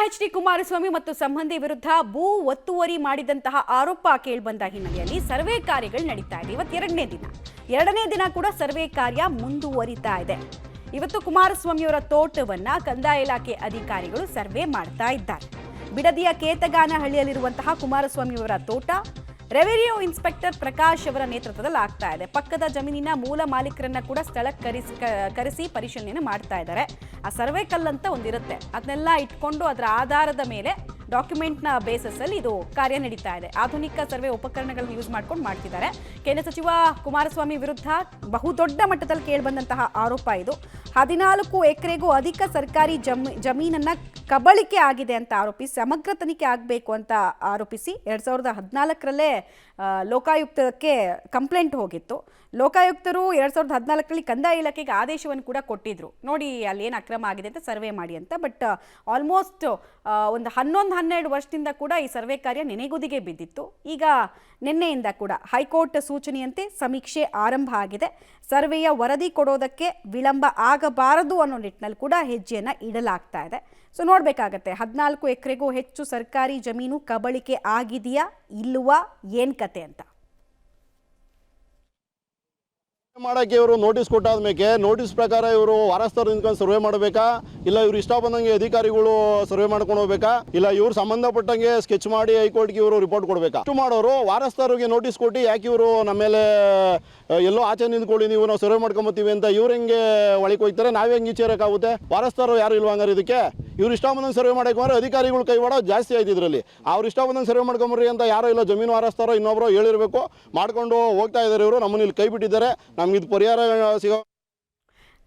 H D. Kumaraswamy ಮತ್ತು ಸಂಬಂಧಿ ವಿರುದ್ಧ ಭೂ ಒತ್ತುವರಿ ಮಾಡಿದಂತಹ ಆರೋಪ ಕೇಳಿಬಂದ ಹಿನ್ನೆಲೆಯಲ್ಲಿ ಸರ್ವೆ ಕಾರ್ಯಗಳು ನಡೀತಾ ಇದೆ. ಇವತ್ತು ಎರಡನೇ ದಿನ ಕೂಡ ಸರ್ವೆ ಕಾರ್ಯ ಮುಂದುವರಿತಾ ಇದೆ. ಇವತ್ತು ಕುಮಾರಸ್ವಾಮಿಯವರ ತೋಟವನ್ನ ಕಂದಾಯ ಇಲಾಖೆ ಅಧಿಕಾರಿಗಳು ಸರ್ವೆ ಮಾಡ್ತಾ ಇದ್ದಾರೆ. ಬಿಡದಿಯ ಕೇತಗಾನಹಳ್ಳಿಯಲ್ಲಿರುವಂತಹ ಕುಮಾರಸ್ವಾಮಿಯವರ ತೋಟ ರೆವಿನ್ಯೂ ಇನ್ಸ್ಪೆಕ್ಟರ್ ಪ್ರಕಾಶ್ ಅವರ ನೇತೃತ್ವದಲ್ಲಿ ಆಗ್ತಾ ಇದೆ. ಪಕ್ಕದ ಜಮೀನಿನ ಮೂಲ ಮಾಲೀಕರನ್ನ ಕೂಡ ಸ್ಥಳಕ್ಕೆ ಕರೆಸಿ ಪರಿಶೀಲನೆ ಮಾಡ್ತಾ ಇದ್ದಾರೆ. ಆ ಸರ್ವೆ ಕಲ್ಲಂತ ಒಂದಿರುತ್ತೆ, ಅದನ್ನೆಲ್ಲ ಇಟ್ಕೊಂಡು ಅದರ ಆಧಾರದ ಮೇಲೆ ಡಾಕ್ಯುಮೆಂಟ್ನ ಬೇಸಸ್ ಅಲ್ಲಿ ಇದು ಕಾರ್ಯ ನಡೀತಾ ಇದೆ. ಆಧುನಿಕ ಸರ್ವೆ ಉಪಕರಣಗಳನ್ನು ಯೂಸ್ ಮಾಡ್ಕೊಂಡು ಮಾಡ್ತಿದ್ದಾರೆ. ಕೇಂದ್ರ ಸಚಿವ ಕುಮಾರಸ್ವಾಮಿ ವಿರುದ್ಧ ಬಹುದೊಡ್ಡ ಮಟ್ಟದಲ್ಲಿ ಕೇಳಿಬಂದಂತಹ ಆರೋಪ ಇದು. 14 ಎಕರೆಗೂ ಅಧಿಕ ಸರ್ಕಾರಿ ಜಮೀನನ್ನ ಕಬಳಿಕೆ ಆಗಿದೆ ಅಂತ ಆರೋಪಿಸಿ ಸಮಗ್ರ ತನಿಖೆ ಆಗಬೇಕು ಅಂತ ಆರೋಪಿಸಿ 2014ರಲ್ಲೇ ಲೋಕಾಯುಕ್ತಕ್ಕೆ ಕಂಪ್ಲೇಂಟ್ ಹೋಗಿತ್ತು. ಲೋಕಾಯುಕ್ತರು 2014ರಲ್ಲಿ ಕಂದಾಯ ಇಲಾಖೆಗೆ ಆದೇಶವನ್ನು ಕೂಡ ಕೊಟ್ಟಿದ್ರು, ನೋಡಿ ಅಲ್ಲಿ ಏನು ಅಕ್ರಮ ಆಗಿದೆ ಅಂತ ಸರ್ವೆ ಮಾಡಿ ಅಂತ. ಬಟ್ ಆಲ್ಮೋಸ್ಟ್ ಒಂದು 11-12 ವರ್ಷದಿಂದ ಕೂಡ ಈ ಸರ್ವೆ ಕಾರ್ಯ ನೆನೆಗುದಿಗೆ ಬಿದ್ದಿತ್ತು. ಈಗ ನಿನ್ನೆಯಿಂದ ಕೂಡ ಹೈಕೋರ್ಟ್ ಸೂಚನೆಯಂತೆ ಸಮೀಕ್ಷೆ ಆರಂಭ ಆಗಿದೆ. ಸರ್ವೆಯ ವರದಿ ಕೊಡೋದಕ್ಕೆ ವಿಳಂಬ ಆಗಬಾರದು ಅನ್ನೋ ನಿಟ್ಟಿನಲ್ಲಿ ಕೂಡ ಹೆಜ್ಜೆಯನ್ನು ಇಡಲಾಗ್ತಾ ಇದೆ. ಸೊ ನೋಡಬೇಕಾಗತ್ತೆ, 14 ಎಕರೆಗೂ ಹೆಚ್ಚು ಸರ್ಕಾರಿ ಜಮೀನು ಕಬಳಿಕೆ ಆಗಿದೆಯಾ ಇಲ್ವಾ, ಏನ್ ಕತೆ ಅಂತ. ಮಾಡಕ್ಕೆ ಇವರು ನೋಟಿಸ್ ಕೊಟ್ಟಾದ್ಮೇಲೆ ನೋಟಿಸ್ ಪ್ರಕಾರ ಇವರು ವಾರಸ್ಥರು ನಿಂತ್ಕೊಂಡು ಸರ್ವೆ ಮಾಡಬೇಕಾ, ಇಲ್ಲ ಇವ್ರು ಇಷ್ಟ ಬಂದಂಗೆ ಅಧಿಕಾರಿಗಳು ಸರ್ವೆ ಮಾಡ್ಕೊಂಡು ಹೋಗ್ಬೇಕಾ, ಇಲ್ಲ ಇವ್ರು ಸಂಬಂಧಪಟ್ಟಂಗೆ ಸ್ಕೆಚ್ ಮಾಡಿ ಹೈಕೋರ್ಟ್ಗೆ ಇವರು ರಿಪೋರ್ಟ್ ಕೊಡಬೇಕಾ? ಇಷ್ಟು ಮಾಡೋರು ವಾರಸ್ಥರಿಗೆ ನೋಟಿಸ್ ಕೊಟ್ಟು ಯಾಕೆ ಇವರು ನಮ್ಮ ಮೇಲೆ ಎಲ್ಲೋ ಆಚೆ ನಿಂತ್ಕೊಳ್ಳಿ ನೀವು ನಾವು ಸರ್ವೆ ಮಾಡ್ಕೊಂಬತ್ತೀವಿ ಅಂತ ಇವ್ರು ಹೆಂಗೆ ಒಳಗೆ ಹೋಗ್ತಾರೆ, ನಾವೇ ಹೆಂಗೆ ಈಚೇರಕ್ಕಾಗುತ್ತೆ? ವಾರಸ್ಥರು ಯಾರು ಇಲ್ವಾ ಹಂಗಾರೆ ಇದಕ್ಕೆ? ಇವ್ರು ಇಷ್ಟ ಬಂದಂಗೆ ಸರ್ವೆ ಮಾಡಕ್ಕೆ ಮಾತ್ರ ಅಧಿಕಾರಿಗಳು ಕೈವಾಡೋ ಜಾಸ್ತಿ ಆಯ್ತು ಇದರಲ್ಲಿ. ಅವ್ರು ಇಷ್ಟ ಬಂದಂಗೆ ಸರ್ವೆ ಮಾಡ್ಕೊಂಬರ್ರಿ ಅಂತ ಯಾರೋ ಇಲ್ಲ ಜಮೀನು ವಾರಸ್ಥರೋ ಇನ್ನೊಬ್ಬರು ಹೇಳಿರಬೇಕು, ಮಾಡ್ಕೊಂಡು ಹೋಗ್ತಾ ಇದ್ದಾರೆ. ಇವರು ನಮ್ಮನ್ನು ಇಲ್ಲಿ ಕೈ ಬಿಟ್ಟಿದ್ದಾರೆ, ನಮ್ಗೆ ಇದು ಪರಿಹಾರ ಸಿಗೋ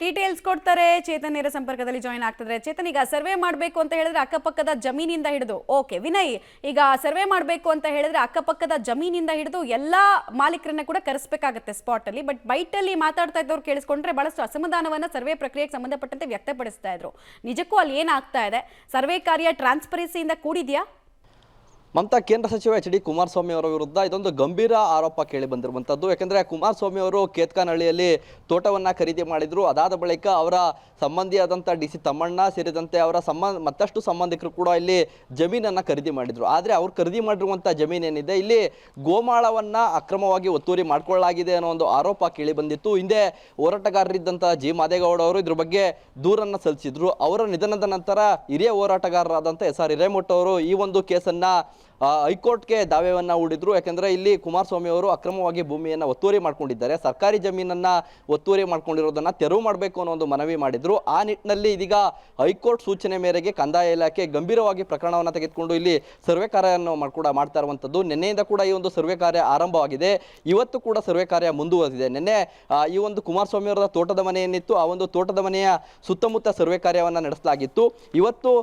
ಡೀಟೇಲ್ಸ್ ಕೊಡ್ತಾರೆ. ಚೇತನ್ ನೇರ ಸಂಪರ್ಕದಲ್ಲಿ ಜಾಯಿನ್ ಆಗ್ತಿದ್ರೆ. ಚೇತನ್, ಈಗ ಸರ್ವೆ ಮಾಡಬೇಕು ಅಂತ ಹೇಳಿದ್ರೆ ಅಕ್ಕಪಕ್ಕದ ಜಮೀನಿಂದ ಹಿಡಿದು, ಓಕೆ ವಿನಯ್, ಈಗ ಸರ್ವೆ ಮಾಡಬೇಕು ಅಂತ ಹೇಳಿದ್ರೆ ಅಕ್ಕಪಕ್ಕದ ಜಮೀನಿಂದ ಹಿಡಿದು ಎಲ್ಲಾ ಮಾಲೀಕರನ್ನ ಕೂಡ ಕರೆಸಬೇಕಾಗುತ್ತೆ ಸ್ಪಾಟ್ ಅಲ್ಲಿ. ಬಟ್ ಬೈಟಲ್ಲಿ ಮಾತಾಡ್ತಾ ಇದ್ದವ್ರು ಕೇಳಿಸ್ಕೊಂಡ್ರೆ ಬಹಳಷ್ಟು ಅಸಮಾಧಾನವನ್ನ ಸರ್ವೆ ಪ್ರಕ್ರಿಯೆಗೆ ಸಂಬಂಧಪಟ್ಟಂತೆ ವ್ಯಕ್ತಪಡಿಸ್ತಾ ಇದ್ರು. ನಿಜಕ್ಕೂ ಅಲ್ಲಿ ಏನಾಗ್ತಾ ಇದೆ? ಸರ್ವೆ ಕಾರ್ಯ ಟ್ರಾನ್ಸ್ಪರೆನ್ಸಿಯಿಂದ ಕೂಡಿದ್ಯಾ? ಮಮತಾ, ಕೇಂದ್ರ ಸಚಿವ ಎಚ್.ಡಿ. ಕುಮಾರಸ್ವಾಮಿ ಅವರ ವಿರುದ್ಧ ಇದೊಂದು ಗಂಭೀರ ಆರೋಪ ಕೇಳಿ ಬಂದಿರುವಂಥದ್ದು. ಯಾಕೆಂದರೆ ಕುಮಾರಸ್ವಾಮಿ ಅವರು ಕೇತಗಾನಹಳ್ಳಿಯಲ್ಲಿ ತೋಟವನ್ನು ಖರೀದಿ ಮಾಡಿದ್ರು. ಅದಾದ ಬಳಿಕ ಅವರ ಸಂಬಂಧಿಯಾದಂಥ DC ತಮ್ಮಣ್ಣ ಸೇರಿದಂತೆ ಅವರ ಮತ್ತಷ್ಟು ಸಂಬಂಧಿಕರು ಕೂಡ ಇಲ್ಲಿ ಜಮೀನನ್ನು ಖರೀದಿ ಮಾಡಿದ್ರು. ಆದರೆ ಅವ್ರು ಖರೀದಿ ಮಾಡಿರುವಂಥ ಜಮೀನೇನಿದೆ, ಇಲ್ಲಿ ಗೋಮಾಳವನ್ನು ಅಕ್ರಮವಾಗಿ ಒತ್ತುವರಿ ಮಾಡ್ಕೊಳ್ಳಲಾಗಿದೆ ಅನ್ನೋ ಒಂದು ಆರೋಪ ಕೇಳಿ ಬಂದಿತ್ತು. ಹಿಂದೆ ಹೋರಾಟಗಾರರಿದ್ದಂಥ ಜಿ. ಮಾದೇಗೌಡ ಅವರು ಇದ್ರ ಬಗ್ಗೆ ದೂರನ್ನು ಸಲ್ಲಿಸಿದ್ರು. ಅವರ ನಿಧನದ ನಂತರ ಹಿರಿಯ ಹೋರಾಟಗಾರರಾದಂಥ S.R. ಹಿರೇಮಠ ಅವರು ಈ ಒಂದು ಕೇಸನ್ನು ಹೈಕೋರ್ಟ್ಗೆ ದಾವೆಯನ್ನು ಹೂಡಿದ್ರು. ಯಾಕೆಂದರೆ ಇಲ್ಲಿ ಕುಮಾರಸ್ವಾಮಿ ಅವರು ಅಕ್ರಮವಾಗಿ ಭೂಮಿಯನ್ನು ಒತ್ತುವರಿ ಮಾಡ್ಕೊಂಡಿದ್ದಾರೆ, ಸರ್ಕಾರಿ ಜಮೀನನ್ನು ಒತ್ತುವರಿ ಮಾಡ್ಕೊಂಡಿರೋದನ್ನು ತೆರವು ಮಾಡಬೇಕು ಅನ್ನೋ ಒಂದು ಮನವಿ ಮಾಡಿದ್ರು. ಆ ನಿಟ್ಟಿನಲ್ಲಿ ಇದೀಗ ಹೈಕೋರ್ಟ್ ಸೂಚನೆ ಮೇರೆಗೆ ಕಂದಾಯ ಇಲಾಖೆ ಗಂಭೀರವಾಗಿ ಪ್ರಕರಣವನ್ನು ತೆಗೆದುಕೊಂಡು ಇಲ್ಲಿ ಸರ್ವೆ ಕಾರ್ಯವನ್ನು ಮಾಡ್ತಾ ಇರುವಂಥದ್ದು. ನಿನ್ನೆಯಿಂದ ಕೂಡ ಈ ಒಂದು ಸರ್ವೆ ಕಾರ್ಯ ಆರಂಭವಾಗಿದೆ. ಇವತ್ತು ಕೂಡ ಸರ್ವೆ ಕಾರ್ಯ ಮುಂದುವರೆದಿದೆ. ನಿನ್ನೆ ಈ ಒಂದು ಕುಮಾರಸ್ವಾಮಿ ಅವರ ತೋಟದ ಮನೆ ಏನಿತ್ತು, ಆ ಒಂದು ತೋಟದ ಮನೆಯ ಸುತ್ತಮುತ್ತ ಸರ್ವೆ ಕಾರ್ಯವನ್ನು ನಡೆಸಲಾಗಿತ್ತು. ಇವತ್ತು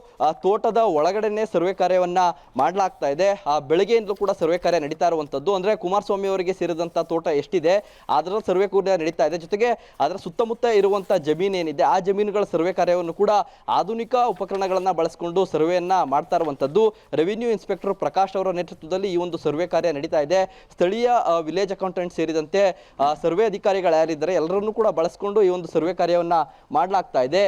ತೋಟದ ಒಳಗಡೆನೆ ಸರ್ವೆ ಕಾರ್ಯವನ್ನು ಮಾಡಲಾಗ್ತಾ ಇದೆ. ಬೆಳಗ್ಗೆಯಿಂದಲೂ ಕೂಡ ಸರ್ವೆ ಕಾರ್ಯ ನಡೀತಾ ಇರುವಂಥದ್ದು. ಅಂದರೆ ಕುಮಾರಸ್ವಾಮಿ ಅವರಿಗೆ ಸೇರಿದಂಥ ತೋಟ ಎಷ್ಟಿದೆ ಅದರ ಸರ್ವೆ ಕೂಡ ನಡೀತಾ ಇದೆ. ಜೊತೆಗೆ ಅದರ ಸುತ್ತಮುತ್ತ ಇರುವಂಥ ಜಮೀನು ಏನಿದೆ ಆ ಜಮೀನುಗಳ ಸರ್ವೆ ಕಾರ್ಯವನ್ನು ಕೂಡ ಆಧುನಿಕ ಉಪಕರಣಗಳನ್ನು ಬಳಸಿಕೊಂಡು ಸರ್ವೆಯನ್ನು ಮಾಡ್ತಾ ಇರುವಂಥದ್ದು. ರೆವಿನ್ಯೂ ಇನ್ಸ್ಪೆಕ್ಟರ್ ಪ್ರಕಾಶ್ ಅವರ ನೇತೃತ್ವದಲ್ಲಿ ಈ ಒಂದು ಸರ್ವೆ ಕಾರ್ಯ ನಡೀತಾ ಇದೆ. ಸ್ಥಳೀಯ ವಿಲೇಜ್ ಅಕೌಂಟೆಂಟ್ ಸೇರಿದಂತೆ ಸರ್ವೆ ಅಧಿಕಾರಿಗಳು ಯಾರಿದ್ದಾರೆ ಎಲ್ಲರನ್ನೂ ಕೂಡ ಬಳಸಿಕೊಂಡು ಈ ಒಂದು ಸರ್ವೆ ಕಾರ್ಯವನ್ನು ಮಾಡಲಾಗ್ತಾ ಇದೆ.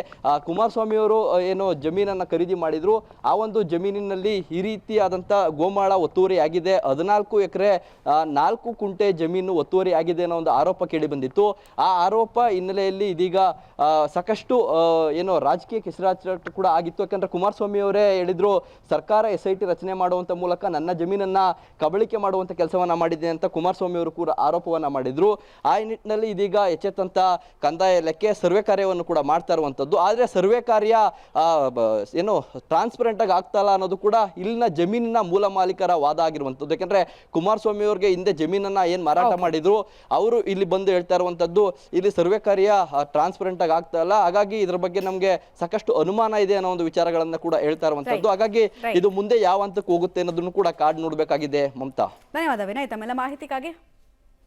ಕುಮಾರಸ್ವಾಮಿ ಅವರು ಏನು ಜಮೀನನ್ನು ಖರೀದಿ ಮಾಡಿದ್ರು, ಆ ಒಂದು ಜಮೀನಿನಲ್ಲಿ ಈ ರೀತಿಯಾದಂಥ ಗೋಮಾಳ ಒತ್ತುವರಿ ಆಗಿದೆ. 14 ಎಕರೆ 4 ಕುಂಟೆ ಜಮೀನು ಒತ್ತುವರಿ ಆಗಿದೆ ಅನ್ನೋ ಒಂದು ಆರೋಪ ಕೇಳಿ ಬಂದಿತ್ತು. ಆ ಆರೋಪ ಹಿನ್ನೆಲೆಯಲ್ಲಿ ಇದೀಗ ಸಾಕಷ್ಟು ಏನೋ ರಾಜಕೀಯ ಕೆಸರಾಟ ಕೂಡ ಆಗಿತ್ತು. ಯಾಕಂದ್ರೆ ಕುಮಾರಸ್ವಾಮಿ ಅವರೇ ಹೇಳಿದ್ರು, ಸರ್ಕಾರ SIT ರಚನೆ ಮಾಡುವಂತ ಮೂಲಕ ನನ್ನ ಜಮೀನನ್ನ ಕಬಳಿಕೆ ಮಾಡುವಂತ ಕೆಲಸವನ್ನ ಮಾಡಿದೆ ಅಂತ ಕುಮಾರಸ್ವಾಮಿ ಅವರು ಕೂಡ ಆರೋಪವನ್ನ ಮಾಡಿದ್ರು. ಆ ನಿಟ್ಟಿನಲ್ಲಿ ಇದೀಗ ಎಚ್ಚೆತ್ತಂತ ಕಂದಾಯ ಇಲಾಖೆ ಸರ್ವೆ ಕಾರ್ಯವನ್ನು ಕೂಡ ಮಾಡ್ತಾ ಇರುವಂತದ್ದು. ಆದ್ರೆ ಸರ್ವೆ ಕಾರ್ಯ ಏನೋ ಟ್ರಾನ್ಸ್ಪರೆಂಟ್ ಆಗಿ ಆಗ್ತಾ ಇಲ್ಲ ಅನ್ನೋದು ಕೂಡ ಇಲ್ಲಿನ ಜಮೀನಿನ ಮೂಲ ಮಾಲೀಕರ ವಾದ ಆಗಿರುವಂಥದ್ದು. ಯಾಕಂದ್ರೆ ಕುಮಾರಸ್ವಾಮಿ ಅವರಿಗೆ ಹಿಂದೆ ಜಮೀನನ್ನ ಏನ್ ಮಾರಾಟ ಮಾಡಿದ್ರು ಅವರು ಇಲ್ಲಿ ಬಂದು ಹೇಳ್ತಾ ಇರುವಂತದ್ದು, ಇಲ್ಲಿ ಸರ್ವೆ ಕಾರ್ಯ ಟ್ರಾನ್ಸ್ಪರೆಂಟ್ ಆಗಿ ಆಗ್ತಾ ಇಲ್ಲ, ಹಾಗಾಗಿ ಇದ್ರ ಬಗ್ಗೆ ನಮ್ಗೆ ಸಾಕಷ್ಟು ಅನುಮಾನ ಇದೆ ಅನ್ನೋ ಒಂದು ವಿಚಾರಗಳನ್ನ ಕೂಡ ಹೇಳ್ತಾ ಇರುವಂತದ್ದು. ಹಾಗಾಗಿ ಇದು ಮುಂದೆ ಯಾವ ಹಂತಕ್ಕೆ ಹೋಗುತ್ತೆ ಅನ್ನೋದನ್ನು ಕೂಡ ಕಾದ್ ನೋಡ್ಬೇಕಾಗಿದೆ. ಮಮತಾ, ಧನ್ಯವಾದ ವಿನಯ್ ತಮ್ಮೆಲ್ಲ ಮಾಹಿತಿಗಾಗಿ.